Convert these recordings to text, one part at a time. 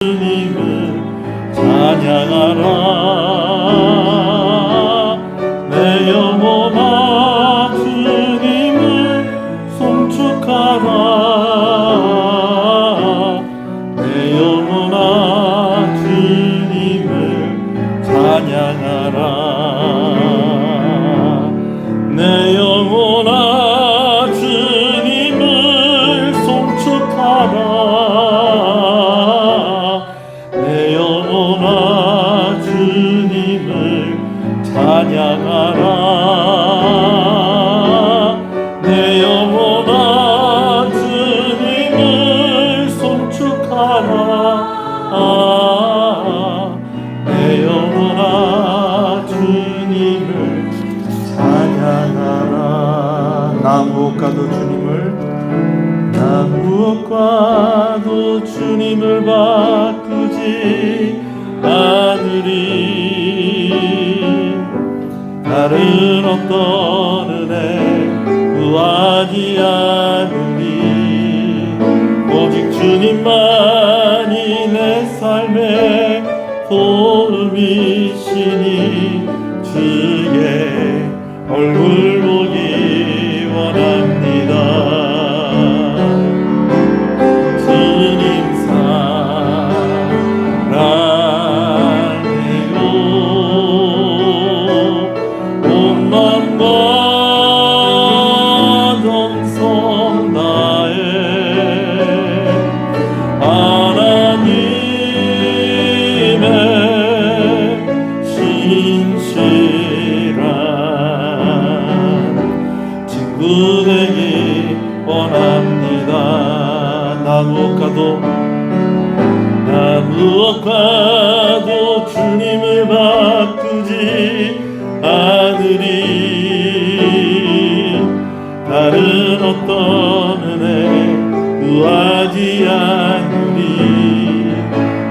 주님을 찬양하라. 내 영혼아 주님을 송축하라. 내 영혼아 주님을 찬양하라. 내 영혼아 주님을 송축하라. 찬양하라. 내 영혼아 주님을 송축하라. 내 영혼아 주님을 찬양하라. 나 무엇과도 주님을 바꾸지 않으리. 다른 어떤 은혜 구하지 않으리. 오직 주님만이 내 삶의 도움이시니 주의 얼굴 보기 원합니다. 되기 원합니다. 나 무엇과도 주님을 바꾸지 않으리. 다른 어떤 은혜 구하지 않으리.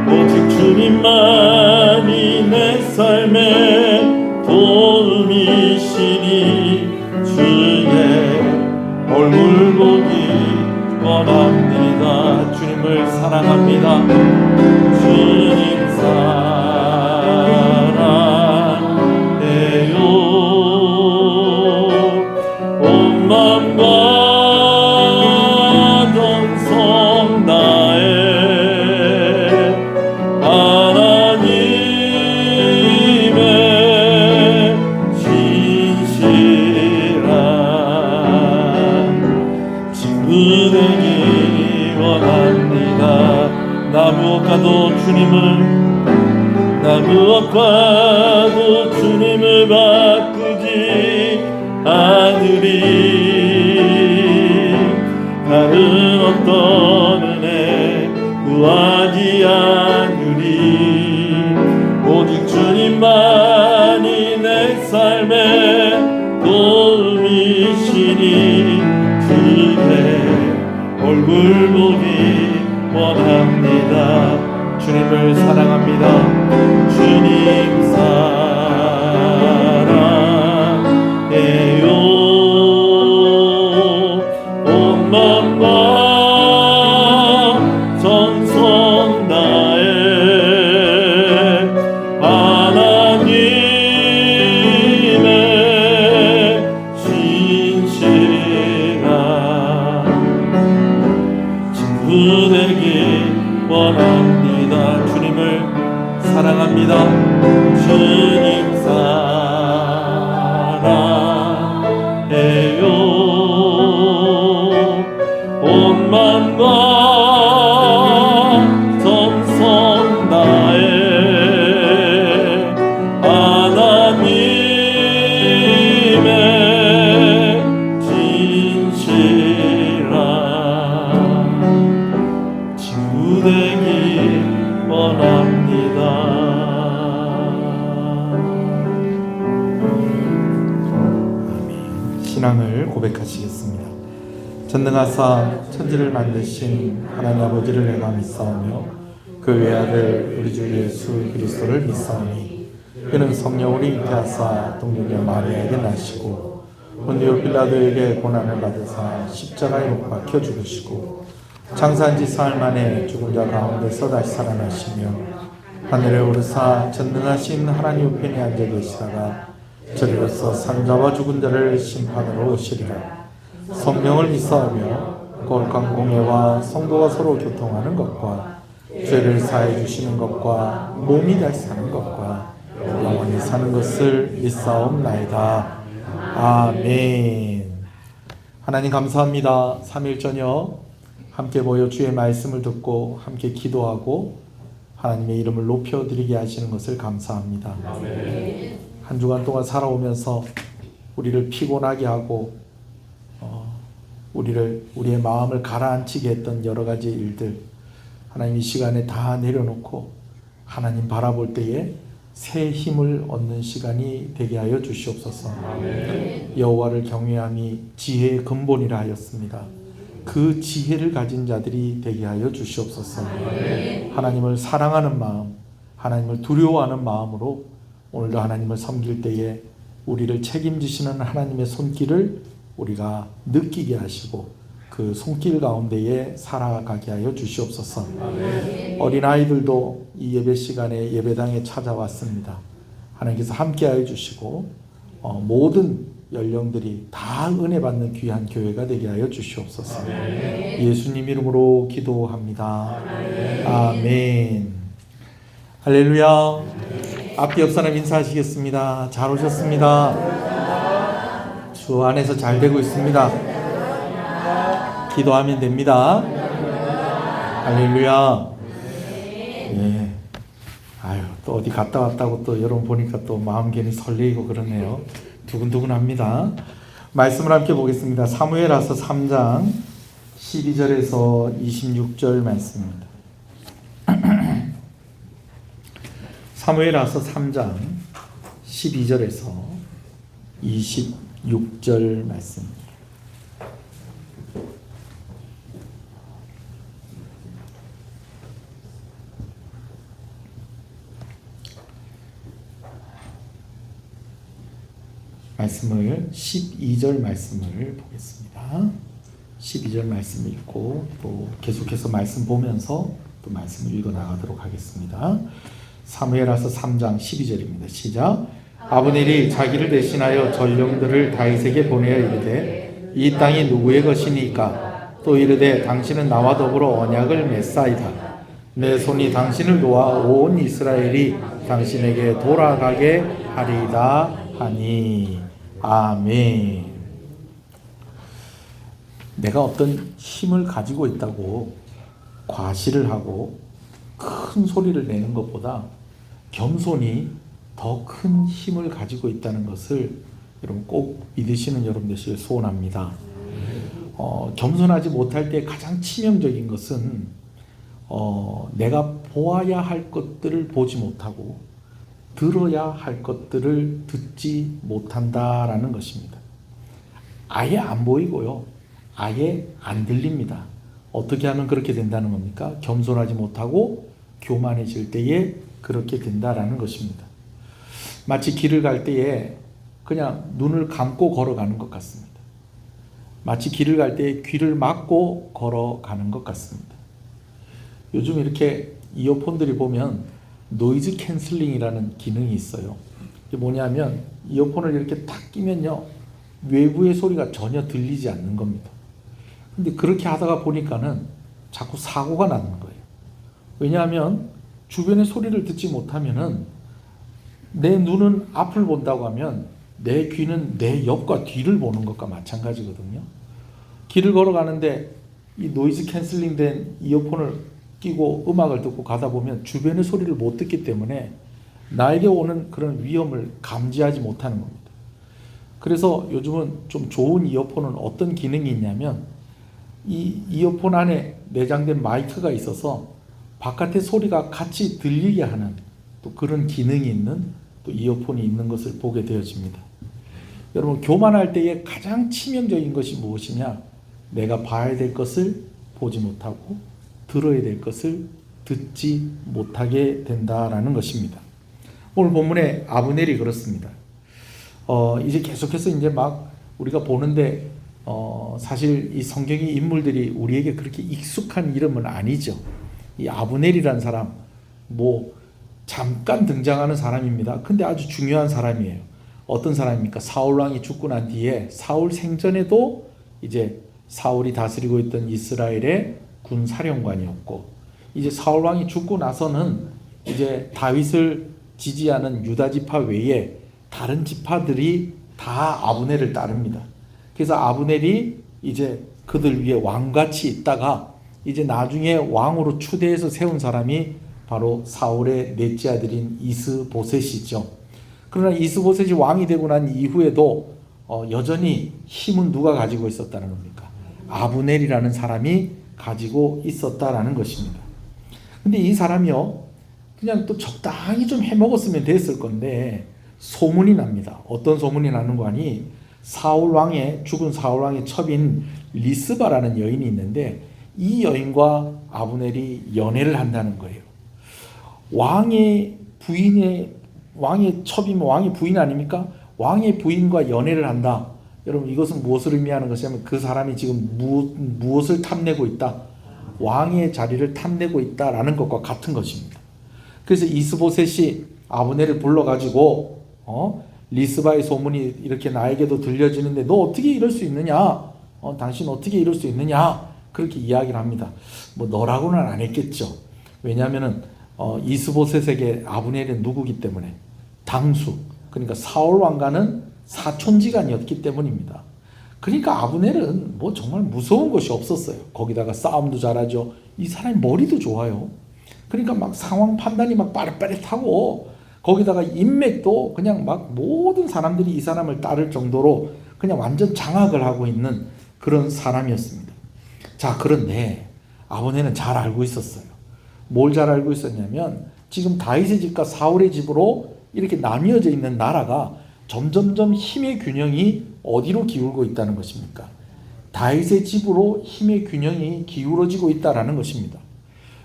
오직 주님만이 내 삶의 도움이시니 주의 얼굴 보기 원합니다. 주님을 사랑합니다. 주님 사랑해요. 온 맘과 정성 다해 하나님의 신실한 친구 되기 원합니다. 나 무엇과도 주님을 바꾸지 않으리. 다른 어떤 은혜 구하지 않으리. 오직 주님만이 내 삶의 도움이시니 주의 얼굴 보기 원합니다. 주님을 사랑합니다. 주님 사랑해요. 온 맘과 정성 다해 하나님의 신실한 친구 되기 원합니다. 주님을 사랑합니다. 주님 사랑해요. 온 맘과 정성 다해 하나님의 진실한 친구 되기 원합니다. 신앙을 고백하시겠습니다. 전능하사 천지를 만드신 하나님 아버지를 내가 믿사오며 그 외아들 우리 주 예수 그리스도를 믿사오니 그는 성령으로 잉태하사 동정녀 마리아에게 나시고 본디오 빌라도에게 고난을 받으사 십자가에 못 박혀 죽으시고 장사한 지 사흘 만에 죽은 자 가운데서 다시 살아나시며 하늘에 오르사 전능하신 하나님 우편에 앉아 계시다가 저리로서 산자와 죽은 자를 심판으로 오시리라. 성령을 믿사오며 거룩한 공예와 성도가 서로 교통하는 것과 죄를 사해 주시는 것과 몸이 다시 사는 것과 영원히 사는 것을 믿사옵나이다. 아멘. 하나님 감사합니다. 3일 저녁 함께 모여 주의 말씀을 듣고 함께 기도하고 하나님의 이름을 높여드리게 하시는 것을 감사합니다. 한 주간 동안 살아오면서 우리를 피곤하게 하고 우리의 마음을 가라앉히게 했던 여러 가지 일들 하나님 이 시간에 다 내려놓고 하나님 바라볼 때에 새 힘을 얻는 시간이 되게 하여 주시옵소서. 여호와를 경외함이 지혜의 근본이라 하였습니다. 그 지혜를 가진 자들이 되게 하여 주시옵소서. 하나님을 사랑하는 마음, 하나님을 두려워하는 마음으로 오늘도 하나님을 섬길 때에 우리를 책임지시는 하나님의 손길을 우리가 느끼게 하시고 그 손길 가운데에 살아가게 하여 주시옵소서. 어린아이들도 이 예배 시간에 예배당에 찾아왔습니다. 하나님께서 함께하여 주시고 모든 연령들이 다 은혜 받는 귀한 교회가 되게 하여 주시옵소서. 예수님 이름으로 기도합니다. 아멘. 할렐루야. 앞뒤 옆 사람 인사하시겠습니다. 잘 오셨습니다. 주 안에서 잘 되고 있습니다. 기도하면 됩니다. 할렐루야. 예. 아유, 또 어디 갔다 왔다고 또 여러분 보니까 또 마음 괜히 설레이고 그러네요. 두근두근합니다. 말씀을 함께 보겠습니다. 사무엘하서 3장 12절에서 26절 말씀입니다. 사무엘하서 3장 12절에서 26절 말씀입니다. 말씀을 12절 말씀을 보겠습니다. 12절 말씀 읽고 또 계속해서 말씀 보면서 또 말씀을 읽어 나가도록 하겠습니다. 사무엘하서 3장 12절입니다. 시작. 아브넬이 자기를 대신하여 전령들을 다윗에게 보내어 이르되 이 땅이 누구의 것이니까? 또 이르되 당신은 나와 더불어 언약을 맺사이다. 내 손이 당신을 도와 온 이스라엘이 당신에게 돌아가게 하리이다 하니. 아멘. 내가 어떤 힘을 가지고 있다고 과시를 하고 큰 소리를 내는 것보다 겸손히 더 큰 힘을 가지고 있다는 것을 여러분 꼭 믿으시는 여러분 되시길 소원합니다. 겸손하지 못할 때 가장 치명적인 것은 내가 보아야 할 것들을 보지 못하고 들어야 할 것들을 듣지 못한다라는 것입니다. 아예 안 보이고요. 아예 안 들립니다. 어떻게 하면 그렇게 된다는 겁니까? 겸손하지 못하고 교만해질 때에 그렇게 된다라는 것입니다. 마치 길을 갈 때에 그냥 눈을 감고 걸어가는 것 같습니다. 마치 길을 갈 때에 귀를 막고 걸어가는 것 같습니다. 요즘 이렇게 이어폰들이 보면 노이즈 캔슬링이라는 기능이 있어요. 이게 뭐냐면 이어폰을 이렇게 탁 끼면요 외부의 소리가 전혀 들리지 않는 겁니다. 근데 그렇게 하다가 보니까는 자꾸 사고가 나는 거예요. 왜냐하면 주변의 소리를 듣지 못하면은 내 눈은 앞을 본다고 하면 내 귀는 내 옆과 뒤를 보는 것과 마찬가지거든요. 길을 걸어가는데 이 노이즈 캔슬링 된 이어폰을 끼고 음악을 듣고 가다 보면 주변의 소리를 못 듣기 때문에 나에게 오는 그런 위험을 감지하지 못하는 겁니다. 그래서 요즘은 좀 좋은 이어폰은 어떤 기능이 있냐면 이 이어폰 안에 내장된 마이크가 있어서 바깥의 소리가 같이 들리게 하는 또 그런 기능이 있는 또 이어폰이 있는 것을 보게 되어집니다. 여러분 교만할 때의 가장 치명적인 것이 무엇이냐? 내가 봐야 될 것을 보지 못하고 들어야 될 것을 듣지 못하게 된다라는 것입니다. 오늘 본문에 아브넬이 그렇습니다. 이제 계속해서 이제 막 우리가 보는데 사실 이 성경의 인물들이 우리에게 그렇게 익숙한 이름은 아니죠. 이 아브넬이라는 사람, 뭐 잠깐 등장하는 사람입니다. 근데 아주 중요한 사람이에요. 어떤 사람입니까? 사울 왕이 죽고 난 뒤에 사울 생전에도 이제 사울이 다스리고 있던 이스라엘의 군 사령관이었고, 이제 사울 왕이 죽고 나서는 이제 다윗을 지지하는 유다 지파 외에 다른 지파들이 다 아브넬을 따릅니다. 그래서 아브넬이 이제 그들 위에 왕같이 있다가 이제 나중에 왕으로 추대해서 세운 사람이 바로 사울의 넷째 아들인 이스보셋이죠. 그러나 이스보셋이 왕이 되고 난 이후에도 여전히 힘은 누가 가지고 있었다는 겁니까? 아브넬이라는 사람이 가지고 있었다라는 것입니다. 근데 이 사람이요, 그냥 또 적당히 좀 해먹었으면 됐을 건데 소문이 납니다. 어떤 소문이 나는 거 아니? 죽은 사울 왕의 첩인 리스바라는 여인이 있는데 이 여인과 아브넬이 연애를 한다는 거예요. 왕의 첩이면 왕의 부인 아닙니까? 왕의 부인과 연애를 한다. 여러분, 이것은 무엇을 의미하는 것이냐면 그 사람이 지금 무엇을 탐내고 있다? 왕의 자리를 탐내고 있다라는 것과 같은 것입니다. 그래서 이스보셋이 아브넬을 불러가지고 리스바의 소문이 이렇게 나에게도 들려지는데 너 어떻게 이럴 수 있느냐? 당신 어떻게 이럴 수 있느냐? 그렇게 이야기를 합니다. 뭐 너라고는 안 했겠죠. 왜냐하면은 이스보셋에게 아브넬은 누구기 때문에 당수, 그러니까 사울 왕과는 사촌지간이었기 때문입니다. 그러니까 아브넬은 뭐 정말 무서운 것이 없었어요. 거기다가 싸움도 잘하죠. 이 사람이 머리도 좋아요. 그러니까 막 상황 판단이 막 빠릿빠릿하고, 거기다가 인맥도 그냥 막 모든 사람들이 이 사람을 따를 정도로 그냥 완전 장악을 하고 있는 그런 사람이었습니다. 자, 그런데 아브넬은 잘 알고 있었어요. 뭘 잘 알고 있었냐면 지금 다윗의 집과 사울의 집으로 이렇게 나뉘어져 있는 나라가 점점점 힘의 균형이 어디로 기울고 있다는 것입니까? 다윗의 집으로 힘의 균형이 기울어지고 있다라는 것입니다.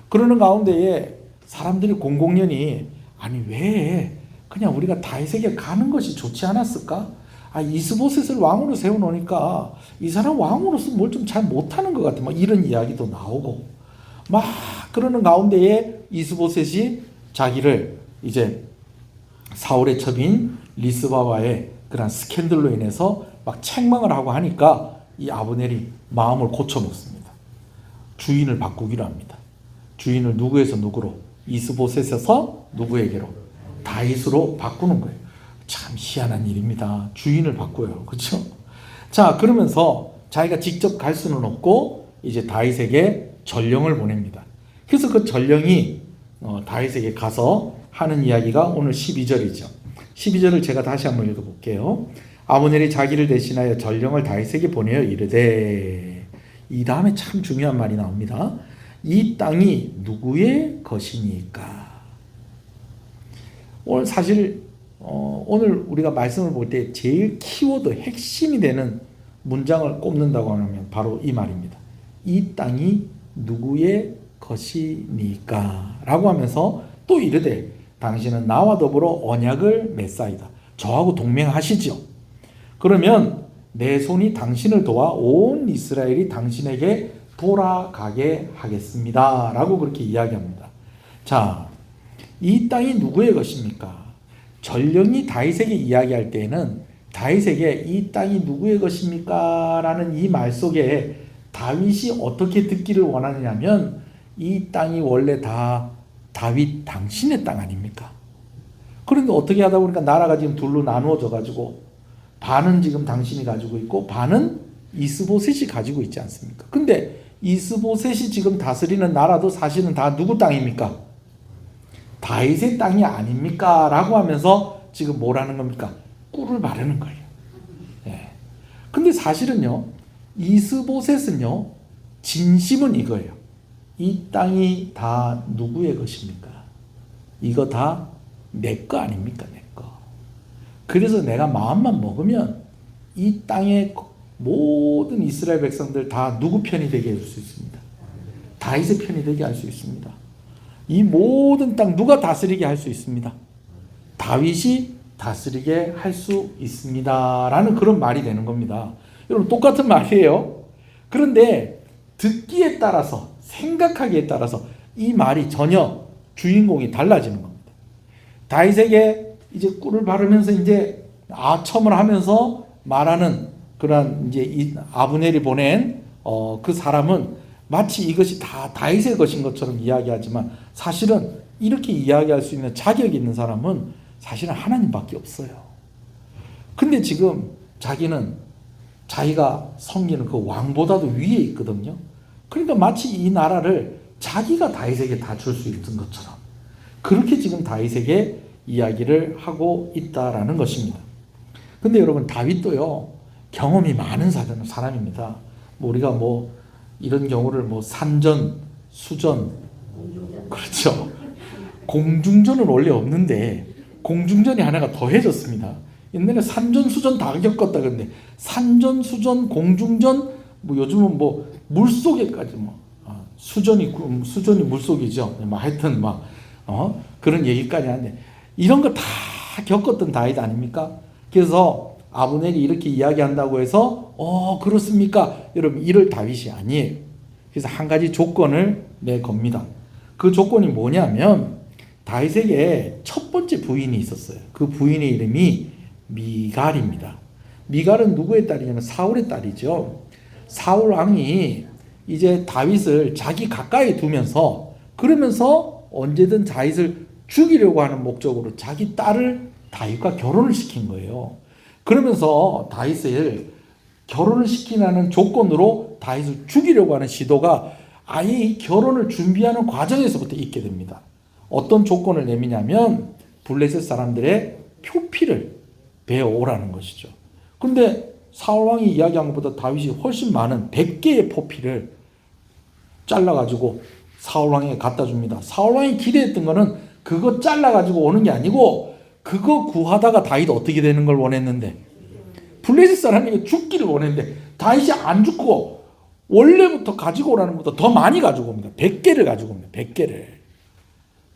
그러는 가운데에 사람들이 공공연히 아니 왜 그냥 우리가 다윗에게 가는 것이 좋지 않았을까? 이스보셋을 왕으로 세워놓으니까 이 사람 왕으로서 뭘 좀 잘 못하는 것 같아. 막 이런 이야기도 나오고 막 그러는 가운데에 이스보셋이 자기를 이제 사울의 첩인 리스바와의 그런 스캔들로 인해서 막 책망을 하고 하니까 이 아브넬이 마음을 고쳐놓습니다. 주인을 바꾸기로 합니다. 주인을 누구에서 누구로? 이스보셋에서 누구에게로? 다윗으로 바꾸는 거예요. 참 희한한 일입니다. 주인을 바꿔요. 그렇죠? 자, 그러면서 자기가 직접 갈 수는 없고 이제 다윗에게 전령을 보냅니다. 그래서 그 전령이 다윗에게 가서 하는 이야기가 오늘 12절이죠. 12절을 제가 다시 한번 읽어볼게요. 아브넬이 자기를 대신하여 전령을 다윗에게 보내어 이르되, 이 다음에 참 중요한 말이 나옵니다. 이 땅이 누구의 것이니까? 오늘 사실 오늘 우리가 말씀을 볼 때 제일 키워드, 핵심이 되는 문장을 꼽는다고 하면 바로 이 말입니다. 이 땅이 누구의 것이니까? 라고 하면서 또 이르되 당신은 나와 더불어 언약을 맺사이다. 저하고 동맹하시죠. 그러면 내 손이 당신을 도와 온 이스라엘이 당신에게 돌아가게 하겠습니다. 라고 그렇게 이야기합니다. 자, 이 땅이 누구의 것입니까? 전령이 다윗에게 이야기할 때에는 다윗에게 이 땅이 누구의 것입니까? 라는 이 말 속에 다윗이 어떻게 듣기를 원하느냐면 이 땅이 원래 다 다윗 당신의 땅 아닙니까? 그런데 어떻게 하다 보니까 나라가 지금 둘로 나누어져 가지고 반은 지금 당신이 가지고 있고 반은 이스보셋이 가지고 있지 않습니까? 근데 이스보셋이 지금 다스리는 나라도 사실은 다 누구 땅입니까? 다윗의 땅이 아닙니까? 라고 하면서 지금 뭐라는 겁니까? 꿀을 바르는 거예요. 예. 근데 사실은요, 이스보셋은요, 진심은 이거예요. 이 땅이 다 누구의 것입니까? 이거 다 내 거 아닙니까? 내 거. 그래서 내가 마음만 먹으면 이 땅의 모든 이스라엘 백성들 다 누구 편이 되게 해줄 수 있습니다. 다윗의 편이 되게 할 수 있습니다. 이 모든 땅 누가 다스리게 할 수 있습니다. 다윗이 다스리게 할 수 있습니다. 라는 그런 말이 되는 겁니다. 여러분 똑같은 말이에요. 그런데 듣기에 따라서 생각하기에 따라서 이 말이 전혀 주인공이 달라지는 겁니다. 다윗에게 이제 꿀을 바르면서 이제 아첨을 하면서 말하는 그러한 이제 이 아브넬이 보낸 그 사람은 마치 이것이 다 다윗의 것인 것처럼 이야기하지만 사실은 이렇게 이야기할 수 있는 자격이 있는 사람은 사실은 하나님밖에 없어요. 근데 지금 자기는 자기가 섬기는 그 왕보다도 위에 있거든요. 그러니까 마치 이 나라를 자기가 다윗에게 다 줄 수 있는 것처럼 그렇게 지금 다윗에게 이야기를 하고 있다라는 것입니다. 근데 여러분 다윗도요 경험이 많은 사람입니다. 우리가 이런 경우를 산전, 수전, 그렇죠. 공중전은 원래 없는데 공중전이 하나가 더해졌습니다. 옛날에 산전, 수전 다 겪었다. 근데 산전, 수전, 공중전, 요즘은 물속에까지 수전이 물속이죠. 하여튼 그런 얘기까지 하는데 이런 거 다 겪었던 다윗 아닙니까? 그래서 아브넬이 이렇게 이야기한다고 해서 그렇습니까? 여러분 이럴 다윗이 아니에요. 그래서 한 가지 조건을 내겁니다. 그 조건이 뭐냐면 다윗에게 첫 번째 부인이 있었어요. 그 부인의 이름이 미갈입니다. 미갈은 누구의 딸이냐면 사울의 딸이죠. 사울 왕이 이제 다윗을 자기 가까이 두면서 그러면서 언제든 다윗을 죽이려고 하는 목적으로 자기 딸을 다윗과 결혼을 시킨 거예요. 그러면서 다윗을 결혼을 시키라는 조건으로 다윗을 죽이려고 하는 시도가 아예 이 결혼을 준비하는 과정에서부터 있게 됩니다. 어떤 조건을 내미냐면 블레셋 사람들의 표피를 베어오라는 것이죠. 근데 사울왕이 이야기한 것보다 다윗이 훨씬 많은 100개의 포피를 잘라가지고 사울왕에게 갖다 줍니다. 사울왕이 기대했던 거는 그거 잘라가지고 오는 게 아니고 그거 구하다가 다윗 어떻게 되는 걸 원했는데 블레셋 사람이 죽기를 원했는데 다윗이 안 죽고 원래부터 가지고 오라는 것보다 더 많이 가지고 옵니다. 100개를 가지고 옵니다. 100개를.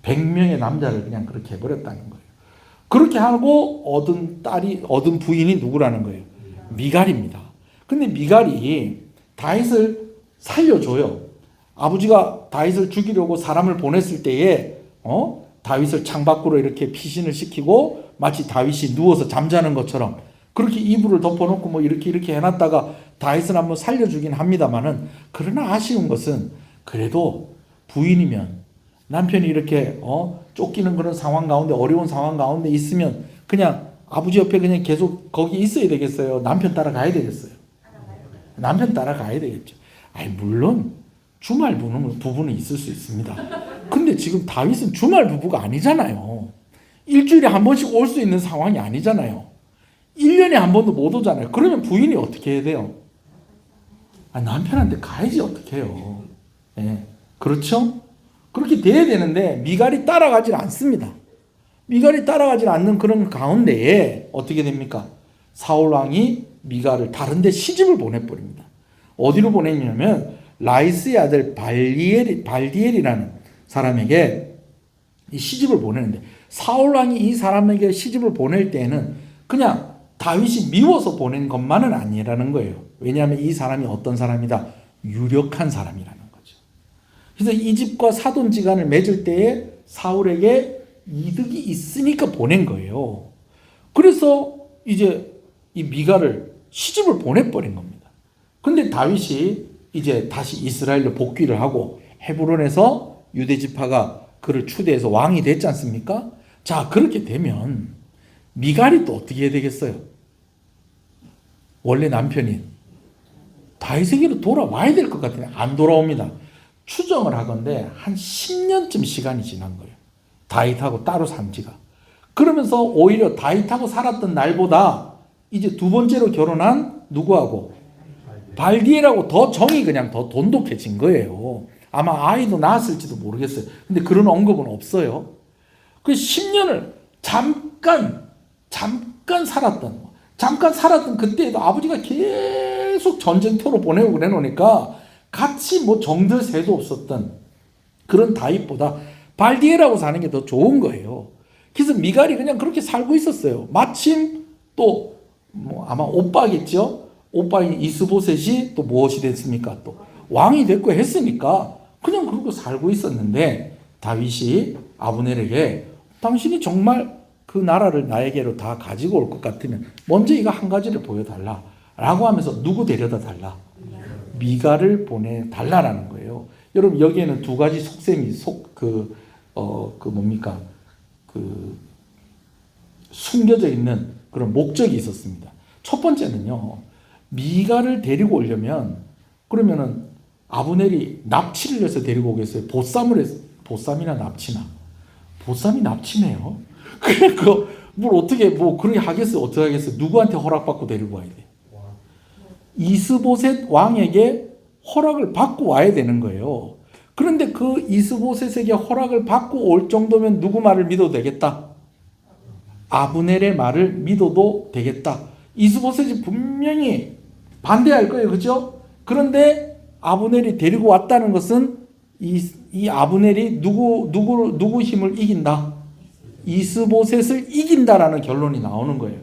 100명의 남자를 그냥 그렇게 해버렸다는 거예요. 그렇게 하고 얻은 부인이 누구라는 거예요? 미갈입니다. 근데 미갈이 다윗을 살려줘요. 아버지가 다윗을 죽이려고 사람을 보냈을 때에 다윗을 창밖으로 이렇게 피신을 시키고 마치 다윗이 누워서 잠자는 것처럼 그렇게 이불을 덮어놓고 이렇게 해놨다가 다윗을 한번 살려주긴 합니다만은 그러나 아쉬운 것은 그래도 부인이면 남편이 이렇게 쫓기는 그런 상황 가운데 어려운 상황 가운데 있으면 그냥 아버지 옆에 그냥 계속 거기 있어야 되겠어요? 남편 따라가야 되겠어요? 남편 따라가야 되겠죠. 물론 주말 부부는 있을 수 있습니다. 근데 지금 다윗은 주말 부부가 아니잖아요. 일주일에 한 번씩 올 수 있는 상황이 아니잖아요. 1년에 한 번도 못 오잖아요. 그러면 부인이 어떻게 해야 돼요? 남편한테 가야지 어떻게 해요. 네. 그렇죠? 그렇게 돼야 되는데 미갈이 따라가질 않습니다. 미갈이 따라가질 않는 그런 가운데에 어떻게 됩니까? 사울왕이 미갈을 다른 데 시집을 보내버립니다. 어디로 보냈냐면 라이스의 아들 발디엘이라는 사람에게 이 시집을 보내는데 사울왕이 이 사람에게 시집을 보낼 때에는 그냥 다윗이 미워서 보낸 것만은 아니라는 거예요. 왜냐하면 이 사람이 어떤 사람이다? 유력한 사람이라는 거죠. 그래서 이 집과 사돈지간을 맺을 때에 사울에게 이득이 있으니까 보낸 거예요. 그래서 이제 이 미갈을 시집을 보내버린 겁니다. 근데 다윗이 이제 다시 이스라엘로 복귀를 하고 헤브론에서 유대 지파가 그를 추대해서 왕이 됐지 않습니까? 자, 그렇게 되면 미갈이 또 어떻게 해야 되겠어요? 원래 남편이 다윗에게로 돌아와야 될 것 같은데 안 돌아옵니다. 추정을 하건대 한 10년쯤 시간이 지난 거예요. 다윗하고 따로 산 지가. 그러면서 오히려 다윗하고 살았던 날보다 이제 두 번째로 결혼한 누구하고? 발디엘하고 더 정이 그냥 더 돈독해진 거예요. 아마 아이도 낳았을지도 모르겠어요. 근데 그런 언급은 없어요. 그 10년을 잠깐 살았던 그때에도 아버지가 계속 전쟁터로 보내고 그래 놓으니까 같이 정들 새도 없었던 그런 다윗보다 발디엘하고 사는 게 더 좋은 거예요. 그래서 미갈이 그냥 그렇게 살고 있었어요. 마침 또 아마 오빠겠죠. 오빠인 이스보셋이 또 무엇이 됐습니까? 또 왕이 됐고 했으니까 그냥 그러고 살고 있었는데 다윗이 아브넬에게 당신이 정말 그 나라를 나에게로 다 가지고 올 것 같으면 먼저 이거 한 가지를 보여달라 라고 하면서 누구 데려다 달라? 미갈을 보내달라라는 거예요. 여러분 여기에는 두 가지 속셈이 숨겨져 있는 그런 목적이 있었습니다. 첫 번째는요, 미갈을 데리고 오려면 그러면은 아브넬이 납치를 해서 데리고 오겠어요? 보쌈이나 납치나? 보쌈이 납치네요. 그러니까 뭘 어떻게 그렇게 하겠어요? 어떻게 하겠어요? 누구한테 허락받고 데리고 와야 돼? 이스보셋 왕에게 허락을 받고 와야 되는 거예요. 그런데 그 이스보셋에게 허락을 받고 올 정도면 누구 말을 믿어도 되겠다? 아브넬의 말을 믿어도 되겠다. 이스보셋이 분명히 반대할 거예요. 그죠? 그런데 아브넬이 데리고 왔다는 것은 이 아브넬이 누구 힘을 이긴다? 이스보셋을 이긴다라는 결론이 나오는 거예요.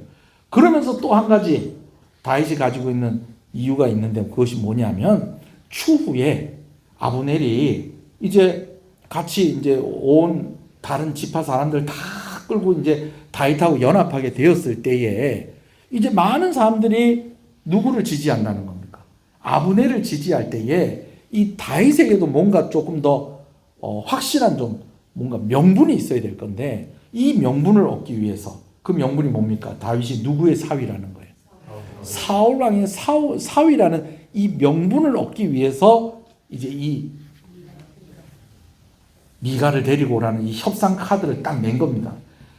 그러면서 또 한 가지 다윗이 가지고 있는 이유가 있는데 그것이 뭐냐면 추후에 아브넬이 이제 같이 이제 온 다른 지파 사람들 다 끌고 이제 다윗하고 연합하게 되었을 때에 이제 많은 사람들이 누구를 지지한다는 겁니까? 아브넬을 지지할 때에 이 다윗에게도 뭔가 조금 더 확실한 좀 뭔가 명분이 있어야 될 건데 이 명분을 얻기 위해서 그 명분이 뭡니까? 다윗이 누구의 사위라는 거예요. 사울 왕의 사위라는 이 명분을 얻기 위해서 이제 이 미갈을 데리고 오라는 이 협상 카드를 딱 낸 겁니다.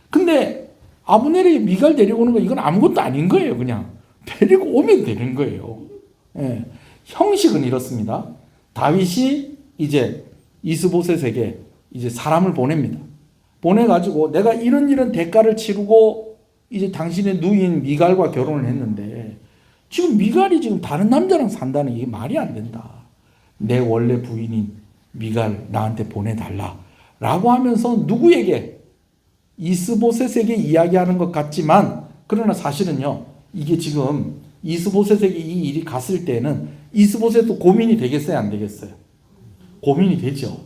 근데 아브넬이 미갈 데리고 오는 거 이건 아무것도 아닌 거예요. 그냥 데리고 오면 되는 거예요. 예. 형식은 이렇습니다. 다윗이 이제 이스보셋에게 이제 사람을 보냅니다. 보내가지고 내가 이런 대가를 치르고 이제 당신의 누이인 미갈과 결혼을 했는데 지금 미갈이 지금 다른 남자랑 산다는 이게 말이 안 된다. 내 원래 부인인 미갈 나한테 보내달라 라고 하면서 누구에게? 이스보셋에게 이야기하는 것 같지만 그러나 사실은요 이게 지금 이스보셋에게 이 일이 갔을 때는 이스보셋도 고민이 되겠어요 안 되겠어요? 고민이 되죠.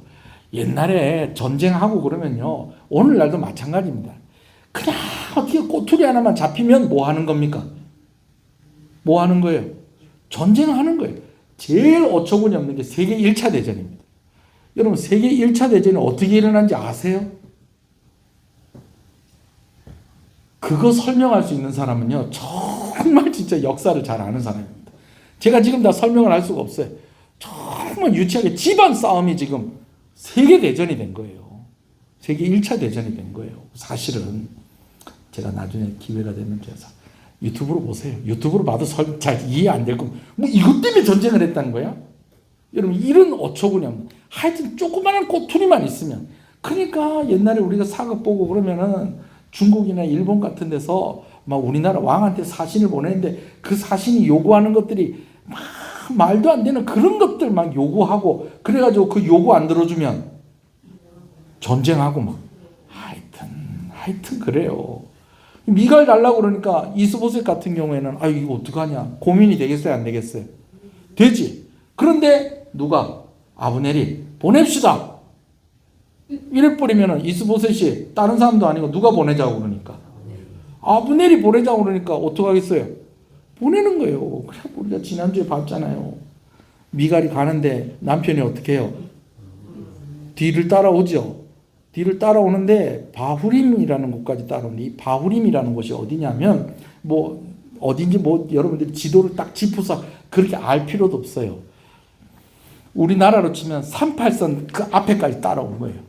옛날에 전쟁하고 그러면요 오늘날도 마찬가지입니다. 그냥 어떻게 꼬투리 하나만 잡히면 뭐 하는 겁니까? 뭐 하는 거예요? 전쟁하는 거예요. 제일 어처구니 없는 게 세계 1차 대전입니다. 여러분 세계 1차 대전이 어떻게 일어난지 아세요? 그거 설명할 수 있는 사람은요 정말 진짜 역사를 잘 아는 사람입니다. 제가 지금 다 설명을 할 수가 없어요. 정말 유치하게 집안 싸움이 지금 세계 대전이 된 거예요. 세계 1차 대전이 된 거예요. 사실은 제가 나중에 기회가 되면 제가 유튜브로 보세요. 유튜브로 봐도 잘 이해 안 될 거면 뭐 이것 때문에 전쟁을 했다는 거야? 여러분 이런 어처구니 없는 하여튼 조그마한 꼬투리만 있으면 그러니까 옛날에 우리가 사극 보고 그러면은 중국이나 일본 같은 데서 막 우리나라 왕한테 사신을 보내는데 그 사신이 요구하는 것들이 막 말도 안 되는 그런 것들 막 요구하고 그래가지고 그 요구 안 들어주면 전쟁하고 막 하여튼 그래요. 미갈 달라고 그러니까 이스보셋 같은 경우에는 이거 어떡하냐 고민이 되겠어요 안 되겠어요? 되지. 그런데 누가? 아브넬이 보냅시다 이래버리면 이스보셋이 다른 사람도 아니고 누가 보내자고 그러니까 아브넬이 보내자고 그러니까 어떡하겠어요? 보내는 거예요. 그래 우리가 지난주에 봤잖아요. 미갈이 가는데 남편이 어떻게 해요? 뒤를 따라오죠. 뒤를 따라오는데 바후림이라는 곳까지 따라오는데 이 바후림이라는 곳이 어디냐면 뭐 어딘지 뭐 여러분들이 지도를 딱 짚어서 그렇게 알 필요도 없어요. 우리나라로 치면 38선 그 앞에까지 따라온 거예요.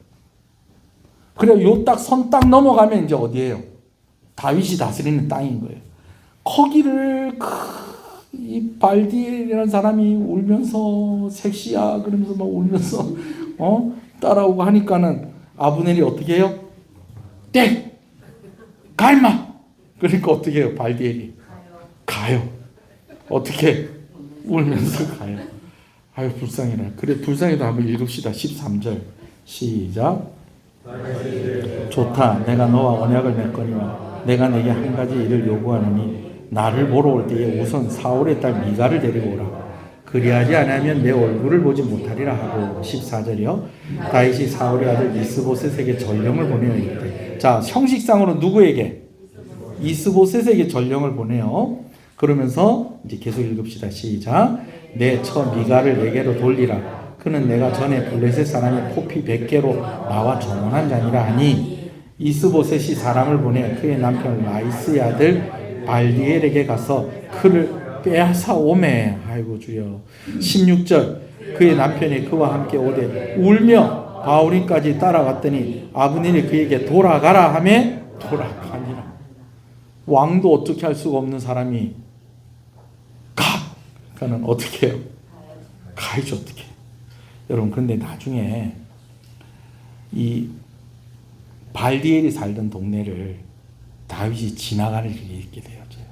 그래 요 딱 선 딱 넘어가면 이제 어디예요? 다윗이 다스리는 땅인 거예요. 거기를 이 발디엘이라는 사람이 울면서 섹시야 그러면서 막 울면서 따라오고 하니까는 아브넬이 어떻게 해요? 땡! 갈마! 그러니까 어떻게 해요? 발디엘이 가요. 어떻게? 울면서 가요. 아유 불쌍해라. 그래 불쌍해도 한번 읽읍시다. 13절 시작. 좋다. 내가 너와 언약을 맺거니와 내가 내게 한 가지 일을 요구하노니 나를 보러 올 때에 우선 사울의 딸 미가를 데리고 오라. 그리하지 않으면 내 얼굴을 보지 못하리라 하고 14절이요. 다윗이 사울의 아들 이스보셋에게 전령을 보내어 이르되. 자, 형식상으로 누구에게? 이스보셋에게 전령을 보내요. 그러면서 이제 계속 읽읍시다. 시작. 내 처 미가를 내게로 돌리라. 그는 내가 전에 블레셋 사람의 포피 100개로 나와 정원한 자니라 하니 이스보셋이 사람을 보내 그의 남편 라이스의 아들 발디엘에게 가서 그를 빼앗아 오매. 아이고 주여. 16절. 그의 남편이 그와 함께 오되 울며 바울인까지 따라갔더니 아브넬이 그에게 돌아가라 하며 돌아가니라. 왕도 어떻게 할 수가 없는 사람이 가! 그러니까는 어떻게 해요? 가야지 어떻게. 여러분 그런데 나중에 이 발디엘이 살던 동네를 다윗이 지나가는 일이 있게 되어져요.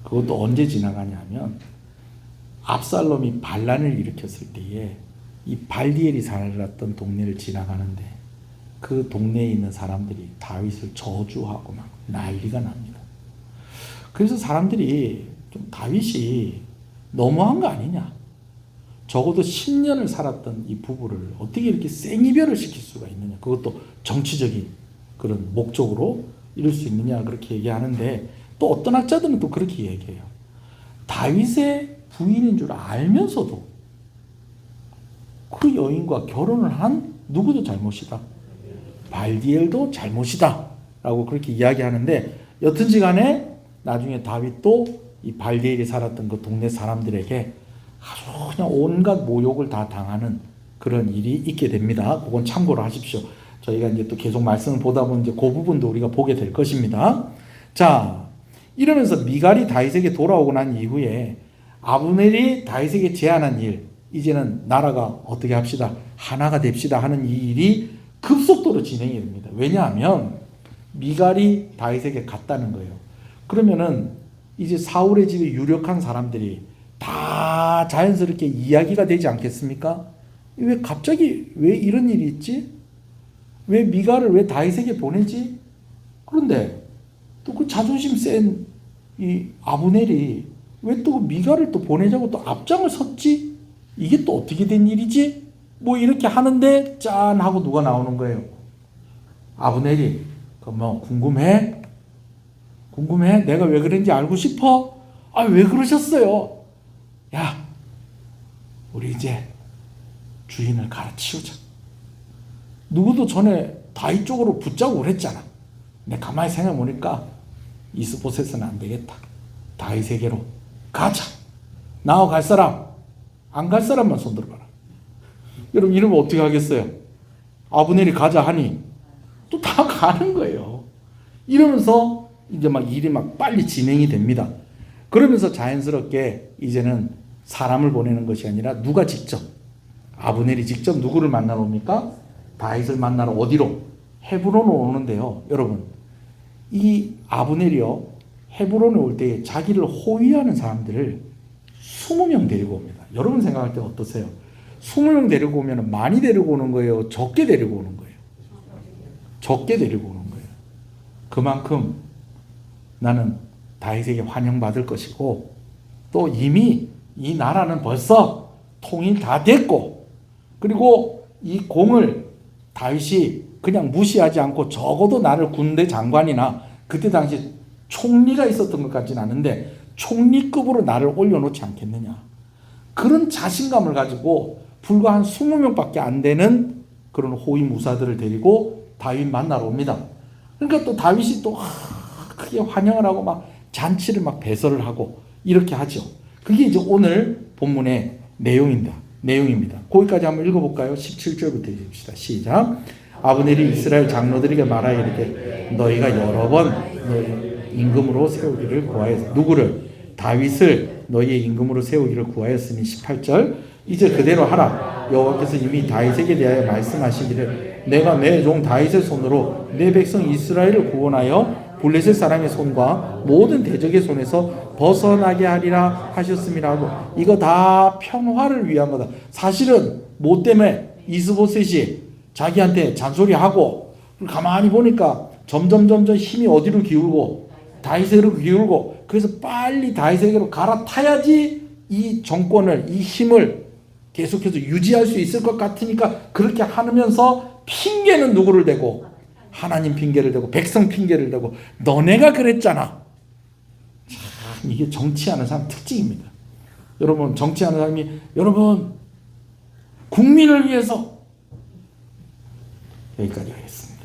그것도 언제 지나가냐면 압살롬이 반란을 일으켰을 때에 이 발디엘이 살았던 동네를 지나가는데 그 동네에 있는 사람들이 다윗을 저주하고 막 난리가 납니다. 그래서 사람들이 좀 다윗이 너무한 거 아니냐. 적어도 10년을 살았던 이 부부를 어떻게 이렇게 생이별을 시킬 수가 있느냐. 그것도 정치적인 그런 목적으로 이럴 수 있느냐 그렇게 얘기하는데 또 어떤 학자들은 또 그렇게 얘기해요. 다윗의 부인인 줄 알면서도 그 여인과 결혼을 한 누구도 잘못이다. 발디엘도 잘못이다. 라고 그렇게 이야기하는데 여튼지 간에 나중에 다윗도 이 발디엘이 살았던 그 동네 사람들에게 아주 그냥 온갖 모욕을 다 당하는 그런 일이 있게 됩니다. 그건 참고로 하십시오. 저희가 이제 또 계속 말씀을 보다 보면 이제 그 부분도 우리가 보게 될 것입니다. 자, 이러면서 미갈이 다윗에게 돌아오고 난 이후에 아브넬이 다윗에게 제안한 일, 이제는 나라가 어떻게 합시다, 하나가 됩시다 하는 이 일이 급속도로 진행이 됩니다. 왜냐하면 미갈이 다윗에게 갔다는 거예요. 그러면은 이제 사울의 집에 유력한 사람들이 다 자연스럽게 이야기가 되지 않겠습니까? 왜 갑자기 왜 이런 일이 있지? 왜 미갈을 왜 다윗에게 보내지? 그런데 또 그 자존심 센 이 아브넬이 왜 또 미갈을 또 보내자고 또 앞장을 섰지? 이게 또 어떻게 된 일이지? 뭐 이렇게 하는데 짠 하고 누가 나오는 거예요? 아브넬이 그 뭐 궁금해? 궁금해? 내가 왜 그런지 알고 싶어? 아, 왜 그러셨어요? 야, 우리 이제 주인을 갈아치우자. 누구도 전에 다윗 쪽으로 붙자고 그랬잖아. 근데 가만히 생각해보니까 이스보셋은 안 되겠다. 다윗에게로 가자. 나와 갈 사람, 안 갈 사람만 손 들어봐라. 여러분 이러면 어떻게 하겠어요? 아브넬이 가자 하니 또 다 가는 거예요. 이러면서 이제 막 일이 막 빨리 진행이 됩니다. 그러면서 자연스럽게 이제는 사람을 보내는 것이 아니라 누가 직접, 아브넬이 직접 누구를 만나러 옵니까? 다윗을 만나러 어디로? 헤브론으로 오는데요. 여러분 이 아브넬이요 헤브론에 올 때 자기를 호위하는 사람들을 20명 데리고 옵니다. 여러분 생각할 때 어떠세요? 20명 데리고 오면 많이 데리고 오는 거예요? 적게 데리고 오는 거예요? 적게 데리고 오는 거예요. 그만큼 나는 다윗에게 환영받을 것이고 또 이미 이 나라는 벌써 통일 다 됐고 그리고 이 공을 다윗이 그냥 무시하지 않고 적어도 나를 군대 장관이나 그때 당시 총리가 있었던 것 같지는 않은데 총리급으로 나를 올려놓지 않겠느냐. 그런 자신감을 가지고 불과 한 20명밖에 안 되는 그런 호위무사들을 데리고 다윗 만나러 옵니다. 그러니까 또 다윗이 또 크게 환영을 하고 막 잔치를 막 배설을 하고 이렇게 하죠. 그게 이제 오늘 본문의 내용입니다. 거기까지 한번 읽어볼까요? 17절부터 읽읍시다. 시작. 아브넬이 이스라엘 장로들에게 말하여 이르되 너희가 여러 번 너희 임금으로 세우기를 구하였으니 누구를? 다윗을 너희의 임금으로 세우기를 구하였으니 18절 이제 그대로 하라. 여호와께서 이미 다윗에게 대하여 말씀하시기를 내가 내 종 다윗의 손으로 내 백성 이스라엘을 구원하여 블레셋 사람의 손과 모든 대적의 손에서 벗어나게 하리라 하셨음이라 하고 이거 다 평화를 위한 거다. 사실은 뭐 때문에 이스보셋이 자기한테 잔소리하고 가만히 보니까 점점 힘이 어디로 기울고 다윗에게로 기울고 그래서 빨리 다윗에게로 갈아타야지 이 정권을 이 힘을 계속해서 유지할 수 있을 것 같으니까 그렇게 하면서 핑계는 누구를 대고 하나님 핑계를 대고 백성 핑계를 대고 너네가 그랬잖아. 참 이게 정치하는 사람 특징입니다. 여러분 정치하는 사람이 여러분 국민을 위해서 여기까지 하겠습니다.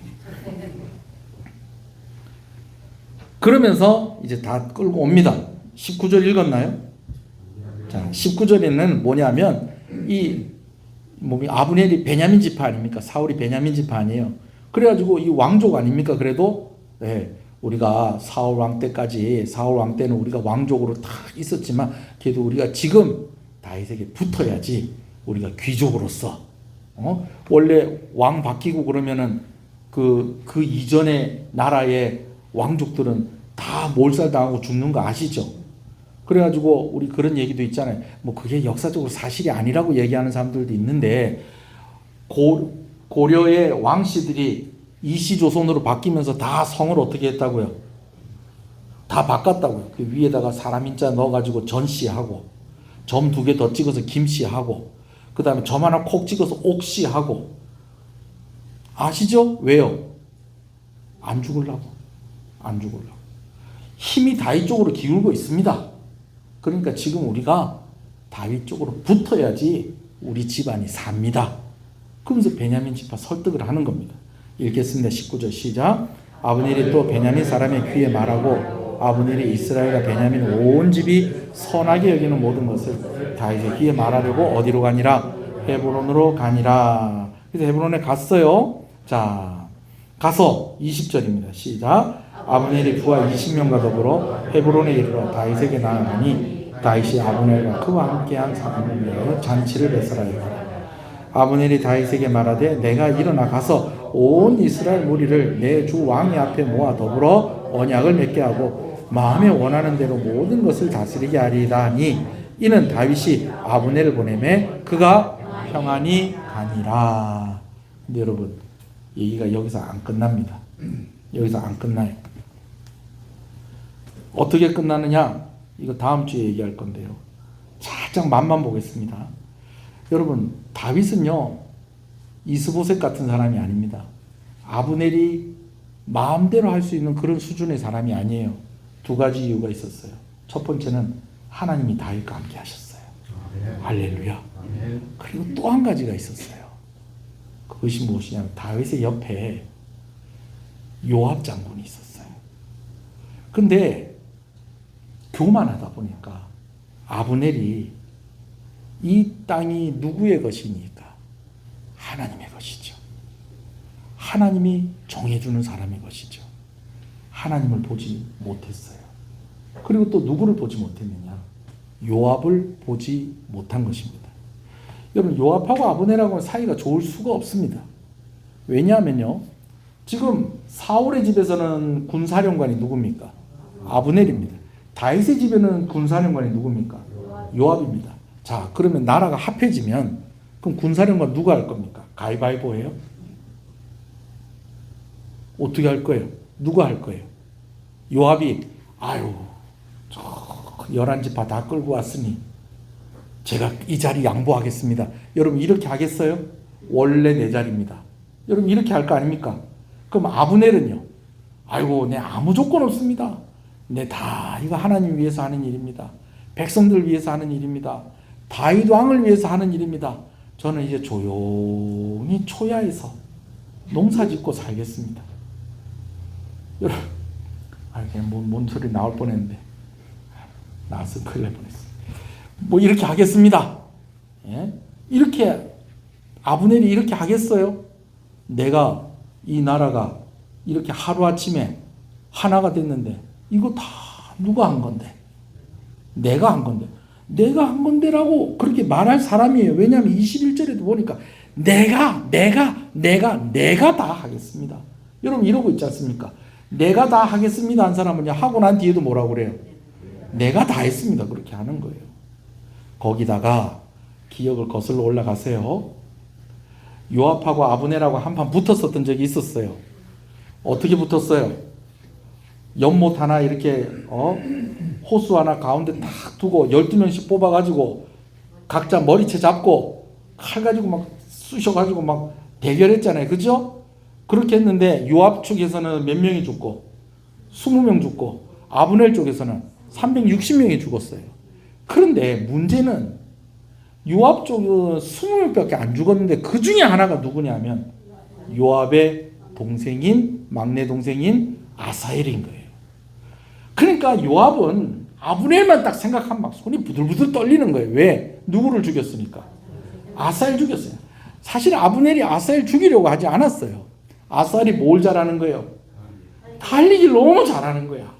그러면서 이제 다 끌고 옵니다. 19절 읽었나요? 자, 19절에는 뭐냐면 이 아브넬이 베냐민 지파 아닙니까? 사울이 베냐민 지파 아니에요. 그래가지고 이 왕족 아닙니까? 그래도 우리가 사울 왕 때는 우리가 왕족으로 다 있었지만 그래도 우리가 지금 다윗에게 붙어야지 우리가 귀족으로서 원래 왕 바뀌고 그러면은 그 이전의 나라의 왕족들은 다 몰살당하고 죽는 거 아시죠? 그래가지고 우리 그런 얘기도 있잖아요. 뭐 그게 역사적으로 사실이 아니라고 얘기하는 사람들도 있는데 고려의 왕씨들이 이시조선으로 바뀌면서 다 성을 어떻게 했다고요? 다 바꿨다고요. 그 위에다가 사람 인자 넣어가지고 전씨하고 점 2개 더 찍어서 김씨하고 그 다음에 점 하나 콕 찍어서 옥씨하고 아시죠? 왜요? 안 죽으려고. 힘이 다윗 쪽으로 기울고 있습니다. 그러니까 지금 우리가 다윗 쪽으로 붙어야지 우리 집안이 삽니다. 그러면서 베냐민 지파 설득을 하는 겁니다. 읽겠습니다. 19절 시작. 아브넬이 또 베냐민 사람의 귀에 말하고 아브넬이 이스라엘과 베냐민 온 집이 선하게 여기는 모든 것을 다윗의 귀에 말하려고 어디로 가니라? 헤브론으로 가니라. 그래서 헤브론에 갔어요. 자, 가서 20절입니다. 시작. 아브넬이 그와 20명과 더불어 헤브론에 이르러 다윗에게 나아가니 다윗이 아브넬과 그와 함께한 사람을 위하여 잔치를 베풀하였더라. 아브넬이 다윗에게 말하되 내가 일어나 가서 온 이스라엘 무리를 내 주 왕의 앞에 모아 더불어 언약을 맺게 하고 마음에 원하는 대로 모든 것을 다스리게 하리이다 하니 이는 다윗이 아브넬을 보내매 그가 평안히 가니라. 근데 여러분 얘기가 여기서 안 끝납니다. 여기서 안 끝나요. 어떻게 끝나느냐? 이거 다음 주에 얘기할 건데요. 살짝 맛만 보겠습니다. 여러분 다윗은요 이스보셋 같은 사람이 아닙니다. 아브넬이 마음대로 할 수 있는 그런 수준의 사람이 아니에요. 2가지 이유가 있었어요. 첫 번째는 하나님이 다윗과 함께 하셨어요. 할렐루야. 그리고 또 한 가지가 있었어요. 그것이 무엇이냐면 다윗의 옆에 요압 장군이 있었어요. 근데 교만하다 보니까 아브넬이 이 땅이 누구의 것이니까? 하나님의 것이죠. 하나님이 정해주는 사람의 것이죠. 하나님을 보지 못했어요. 그리고 또 누구를 보지 못했느냐? 요압을 보지 못한 것입니다. 여러분 요압하고 아브넬하고는 사이가 좋을 수가 없습니다. 왜냐하면요. 지금 사울의 집에서는 군사령관이 누굽니까? 아브넬입니다. 다윗의 집에는 군사령관이 누굽니까? 요압입니다. 자, 그러면 나라가 합해지면 그럼 군사령관 누가 할 겁니까? 가위바위보예요? 어떻게 할 거예요? 누가 할 거예요? 요압이 아유 저 11지파 다 끌고 왔으니 제가 이 자리 양보하겠습니다. 여러분 이렇게 하겠어요? 원래 내 자리입니다. 여러분 이렇게 할 거 아닙니까? 그럼 아브넬은요? 아이고 내 아무 조건 없습니다. 내 다 이거 하나님 위해서 하는 일입니다. 백성들 위해서 하는 일입니다. 다윗 왕을 위해서 하는 일입니다. 저는 이제 조용히 초야에서 농사 짓고 살겠습니다. 여러분, 그냥 뭔 소리 나올 뻔했는데 나왔으면 큰일 날 뻔했어요. 뭐 이렇게 하겠습니다. 예? 이렇게 아브넬이 이렇게 하겠어요? 내가 이 나라가 이렇게 하루아침에 하나가 됐는데 이거 다 누가 한 건데? 내가 한 건데. 내가 한 건데라고 그렇게 말할 사람이에요. 왜냐하면 21절에도 보니까 내가 다 하겠습니다. 여러분 이러고 있지 않습니까? 내가 다 하겠습니다 한 사람은 하고 난 뒤에도 뭐라고 그래요? 내가 다 했습니다. 그렇게 하는 거예요. 거기다가 기억을 거슬러 올라가세요. 요압하고 아브넬하고 한판 붙었었던 적이 있었어요. 어떻게 붙었어요? 연못 하나 이렇게 호수 하나 가운데 딱 두고 12명씩 뽑아가지고 각자 머리채 잡고 칼 가지고 막 쑤셔가지고 막 대결했잖아요. 그죠? 그렇게 했는데 요압 측에서는 몇 명이 죽고 20명 죽고 아브넬 쪽에서는 360명이 죽었어요. 그런데 문제는 요압 쪽은 20명밖에 안 죽었는데 그 중에 하나가 누구냐면 요압의 동생인 막내 동생인 아사엘인 거예요. 그러니까 요압은 아브넬만 딱 생각하면 막 손이 부들부들 떨리는 거예요. 왜? 누구를 죽였으니까? 아사엘 죽였어요. 사실 아브넬이 아사엘 죽이려고 하지 않았어요. 아사엘이 뭘 잘하는 거예요? 달리기를 너무 잘하는 거야.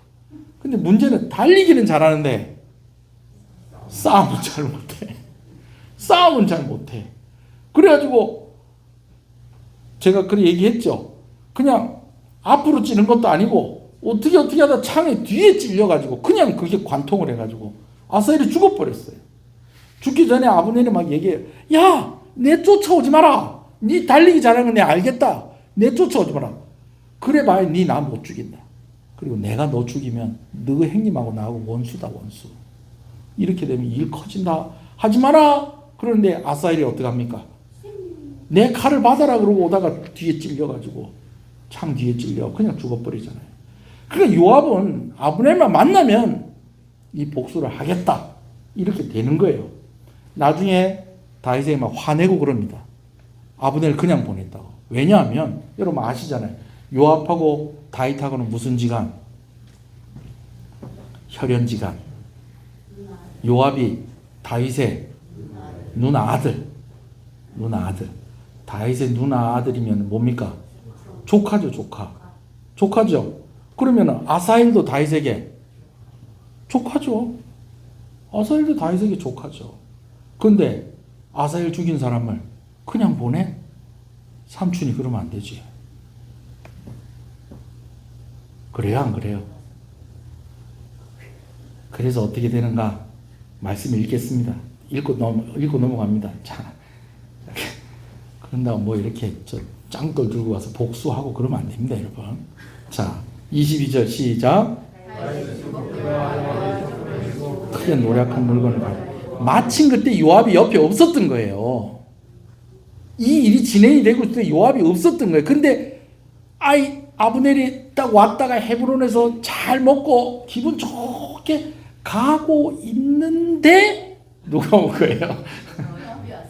근데 문제는 달리기는 잘하는데 싸움은 잘 못해. 싸움은 잘 못해. 그래가지고 제가 그렇게 얘기했죠. 그냥 앞으로 찌는 것도 아니고 어떻게 하다 창에 뒤에 찔려가지고 그냥 그게 관통을 해가지고 아사엘이 죽어버렸어요. 죽기 전에 아브넬이 막 얘기해요. 야, 내 쫓아오지 마라. 네 달리기 잘하는 건 내가 알겠다. 내 쫓아오지 마라. 그래 봐야 네 나 못 죽인다. 그리고 내가 너 죽이면 너 형님하고 나하고 원수다, 원수. 이렇게 되면 일 커진다. 하지 마라. 그런데 아사엘이 어떻게 합니까? 내 칼을 받아라 그러고 오다가 뒤에 찔려가지고 창 뒤에 찔려 그냥 죽어버리잖아요. 그러니까 요압은 아브넬만 만나면 이 복수를 하겠다 이렇게 되는 거예요. 나중에 다윗에게 막 화내고 그럽니다. 아브넬 그냥 보냈다고. 왜냐하면 여러분 아시잖아요. 요압하고 다윗하고는 무슨 지간? 혈연지간. 요압이 다윗의 누나 아들. 다윗의 누나 아들이면 뭡니까? 조카죠, 조카. 조카죠. 그러면 아사엘도 다윗에게 조카죠. 아사엘도 다윗에게 조카죠. 그런데 아사엘 죽인 사람을 그냥 보내? 삼촌이 그러면 안 되지. 그래요, 안 그래요? 그래서 어떻게 되는가? 말씀 읽겠습니다. 읽고 넘어갑니다. 자, 그런다고 뭐 이렇게 짱돌 들고 와서 복수하고 그러면 안 됩니다, 여러분. 자, 22절 시작. 크게 노력한 물건을 가지고 마침 그때 요압이 옆에 없었던 거예요. 이 일이 진행이 되고 있을 때 요압이 없었던 거예요. 근데 아브넬이 딱 왔다가 헤브론에서 잘 먹고 기분 좋게 가고 있는데 누가 온 거예요?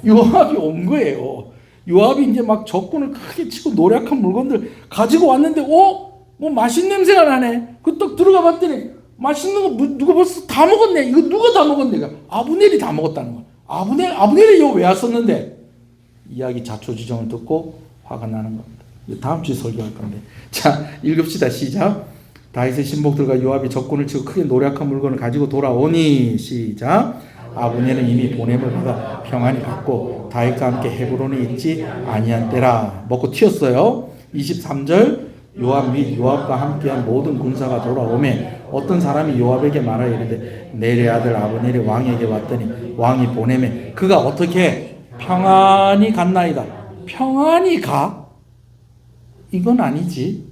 요압이 온 거예요. 요압이 이제 막 적군을 크게 치고 노력한 물건들 가지고 왔는데 뭐 맛있는 냄새가 나네. 그 딱 들어가 봤더니 맛있는 거 누가 벌써 다 먹었네. 이거 누가 다 먹었네? 아브넬이 다 먹었다는 거야. 아브넬이 여기 왜 왔었는데? 이야기 자초지종을 듣고 화가 나는 겁니다. 다음 주에 설교할 건데. 자, 읽읍시다. 시작. 다윗의 신복들과 요압이 적군을 치고 크게 노력한 물건을 가지고 돌아오니 시작. 아브넬은 이미 보냄을 받아 평안히 갔고 다윗과 함께 헤브론에 있지 아니한 때라. 먹고 튀었어요. 23절 요압 및 요압과 함께한 모든 군사가 돌아오매 어떤 사람이 요압에게 말하여 이르되 넬의 아들 아브넬이 왕에게 왔더니 왕이 보내매 그가 어떻게 평안히 갔나이다. 평안히 가? 이건 아니지.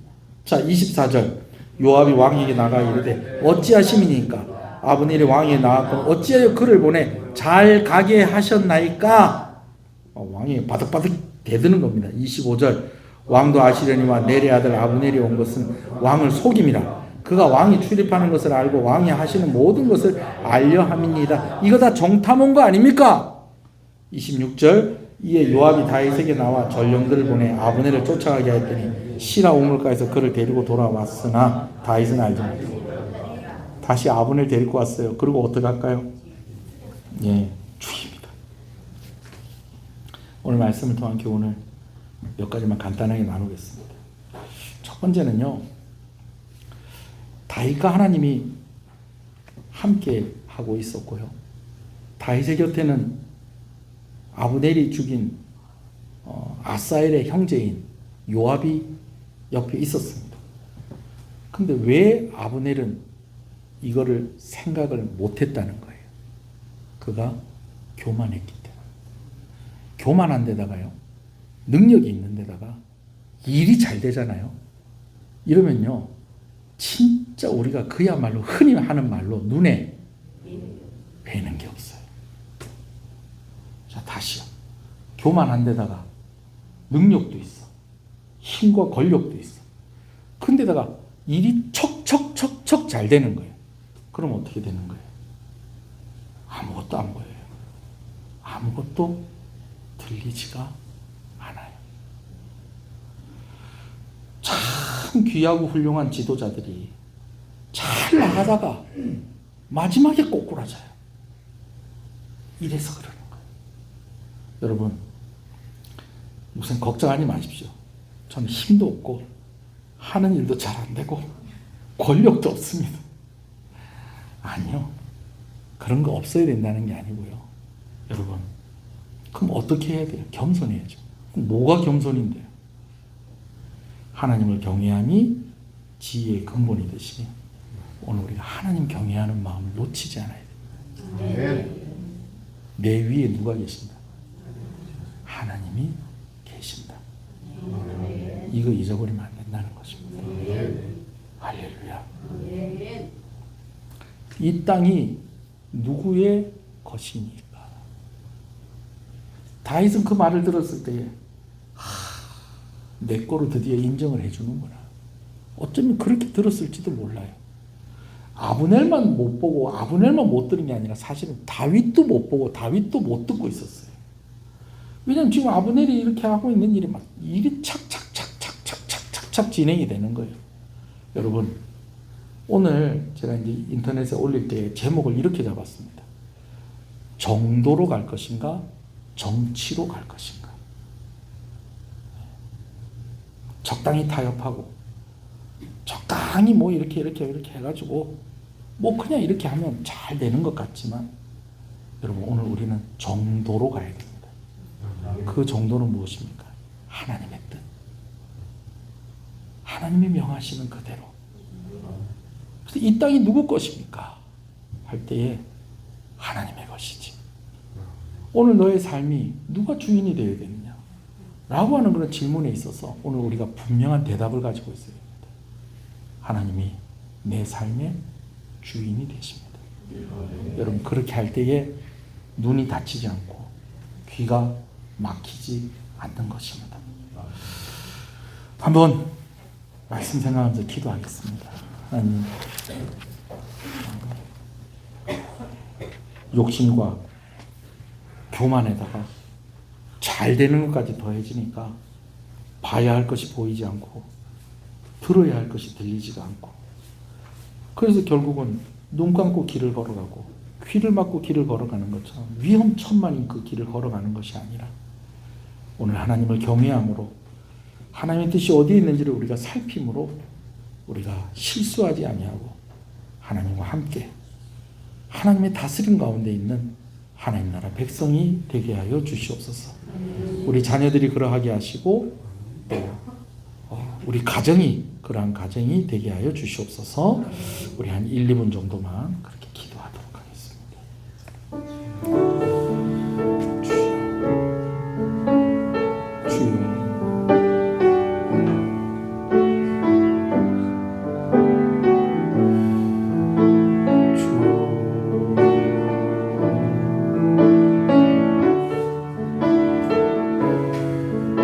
자, 24절 요압이 왕에게 나가 이르되 어찌하심이니까 아브넬이 왕에게 나왔고 어찌하여 그를 보내 잘 가게 하셨나이까? 왕이 바득바득 대드는 겁니다. 25절 왕도 아시려니와 넬의 아들 아브넬이 온 것은 왕을 속임이라. 그가 왕이 출입하는 것을 알고 왕이 하시는 모든 것을 알려 함이니이다. 이거 다 정탐 온 거 아닙니까? 26절 이에 요압이 다윗에게 나와 전령들을 보내 아브넬을 쫓아가게 했더니 시라 우물가에서 그를 데리고 돌아왔으나 다윗은 알지 못했다. 다시 아브넬 데리고 왔어요. 그리고 어떻게 할까요? 예, 죽입니다. 오늘 말씀을 통한 교훈을 몇 가지만 간단하게 나누겠습니다. 첫 번째는요, 다윗과 하나님이 함께 하고 있었고요. 다윗의 곁에는 아브넬이 죽인 아사엘의 형제인 요압이 옆에 있었습니다. 근데 왜 아브넬은 이거를 생각을 못했다는 거예요? 그가 교만했기 때문에. 교만한 데다가요, 능력이 있는 데다가 일이 잘 되잖아요. 이러면요, 진짜 우리가 그야말로 흔히 하는 말로 눈에 뵈는 게 없어요. 자, 다시요. 교만한 데다가 능력도 있어. 힘과 권력도 있어. 근데다가 일이 척척척척 잘 되는 거예요. 그럼 어떻게 되는 거예요? 아무것도 안 보여요. 아무것도 들리지가 않아요. 참 귀하고 훌륭한 지도자들이 잘 나가다가 마지막에 꼬꾸라져요. 이래서 그러는 거예요. 여러분, 무슨 걱정하지 마십시오. 저는 힘도 없고 하는 일도 잘 안 되고 권력도 없습니다. 아니요. 그런 거 없어야 된다는 게 아니고요. 여러분, 그럼 어떻게 해야 돼요? 겸손해야죠. 그럼 뭐가 겸손인데요? 하나님을 경외함이 지혜의 근본이 되시니 오늘 우리가 하나님 경외하는 마음을 놓치지 않아야 돼요. 내 위에 누가 계신다? 하나님이 계신다. 이거 잊어버리면 안 된다는 것입니다. 할렐루야. 이 땅이 누구의 것이니까? 다윗은 그 말을 들었을 때에 내 거로 드디어 인정을 해주는구나. 어쩌면 그렇게 들었을지도 몰라요. 아브넬만 못 보고 아브넬만 못 들은 게 아니라 사실은 다윗도 못 보고 다윗도 못 듣고 있었어요. 왜냐하면 지금 아브넬이 이렇게 하고 있는 일이 막 일이 착착착착착착착 진행이 되는 거예요. 여러분, 오늘 제가 이제 인터넷에 올릴 때 제목을 이렇게 잡았습니다. 정도로 갈 것인가, 정치로 갈 것인가. 적당히 타협하고 적당히 뭐 이렇게 해가지고 뭐 그냥 이렇게 하면 잘 되는 것 같지만 여러분, 오늘 우리는 정도로 가야 됩니다. 그 정도는 무엇입니까? 하나님의 뜻. 하나님이 명하시는 그대로. 그래서 이 땅이 누구 것입니까? 할 때에 하나님의 것이지. 오늘 너의 삶이 누가 주인이 되어야 되느냐? 라고 하는 그런 질문에 있어서 오늘 우리가 분명한 대답을 가지고 있어야 됩니다. 하나님이 내 삶의 주인이 되십니다. 여러분, 그렇게 할 때에 눈이 다치지 않고 귀가 막히지 않는 것입니다. 한번 말씀 생각하면서 기도하겠습니다. 하나님, 욕심과 교만에다가 잘 되는 것까지 더해지니까 봐야 할 것이 보이지 않고 들어야 할 것이 들리지가 않고, 그래서 결국은 눈 감고 길을 걸어가고 귀를 막고 길을 걸어가는 것처럼 위험천만인 그 길을 걸어가는 것이 아니라 오늘 하나님을 경외함으로 하나님의 뜻이 어디에 있는지를 우리가 살핌으로 우리가 실수하지 아니하고 하나님과 함께 하나님의 다스림 가운데 있는 하나님 나라 백성이 되게 하여 주시옵소서. 우리 자녀들이 그러하게 하시고 또 우리 가정이 그러한 가정이 되게 하여 주시옵소서. 우리 한 1, 2분 정도만 그렇게 기도하도록 하겠습니다.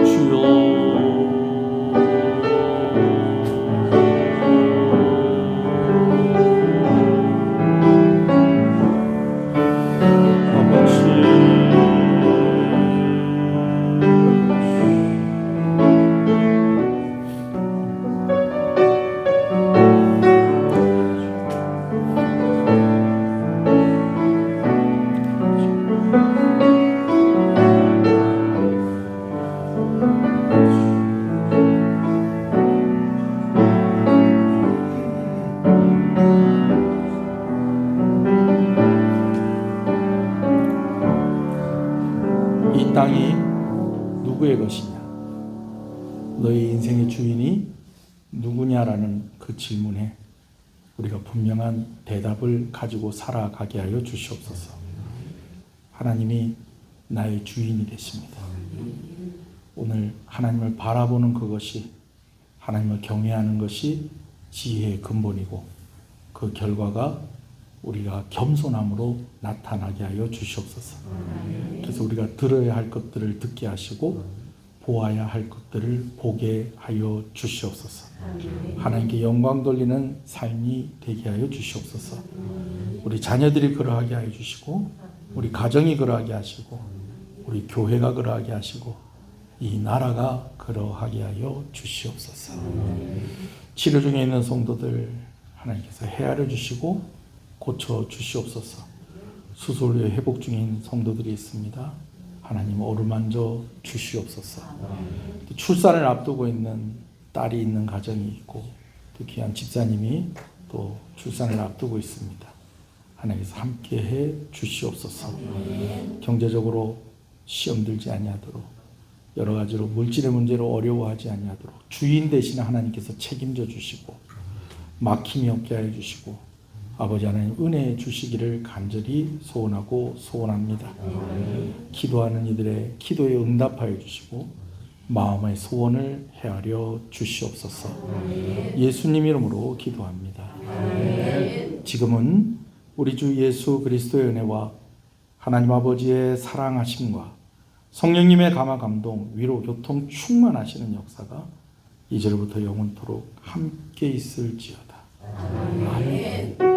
주여, 이 땅이 누구의 것이냐? 너희 인생의 주인이 누구냐라는 그 질문에 우리가 분명한 대답을 가지고 살아가게 하여 주시옵소서. 하나님이 나의 주인이 되십니다. 오늘 하나님을 바라보는 그것이, 하나님을 경외하는 것이 지혜의 근본이고 그 결과가 우리가 겸손함으로 나타나게 하여 주시옵소서. 그래서 우리가 들어야 할 것들을 듣게 하시고 보아야 할 것들을 보게 하여 주시옵소서. 하나님께 영광 돌리는 삶이 되게 하여 주시옵소서. 우리 자녀들이 그러하게 하여 주시고 우리 가정이 그러하게 하시고 우리 교회가 그러하게 하시고 이 나라가 그러하게 하여 주시옵소서. 치료 중에 있는 성도들 하나님께서 헤아려 주시고 고쳐 주시옵소서. 수술 후에 회복 중에 있는 성도들이 있습니다. 하나님 어루만져 주시옵소서. 또 출산을 앞두고 있는 딸이 있는 가정이 있고 또 귀한 집사님이 또 출산을 앞두고 있습니다. 하나님께서 함께해 주시옵소서. 경제적으로 시험 들지 아니하도록 여러 가지로 물질의 문제로 어려워하지 아니하도록 주인 대신 하나님께서 책임져 주시고 막힘이 없게 하여 주시고 아버지 하나님 은혜 주시기를 간절히 소원하고 소원합니다. 기도하는 이들의 기도에 응답하여 주시고 마음의 소원을 헤아려 주시옵소서. 예수님 이름으로 기도합니다. 지금은 우리 주 예수 그리스도의 은혜와 하나님 아버지의 사랑하심과 성령님의 감화 감동 위로 교통 충만하시는 역사가 이제로부터 영원토록 함께 있을지어다. 아멘.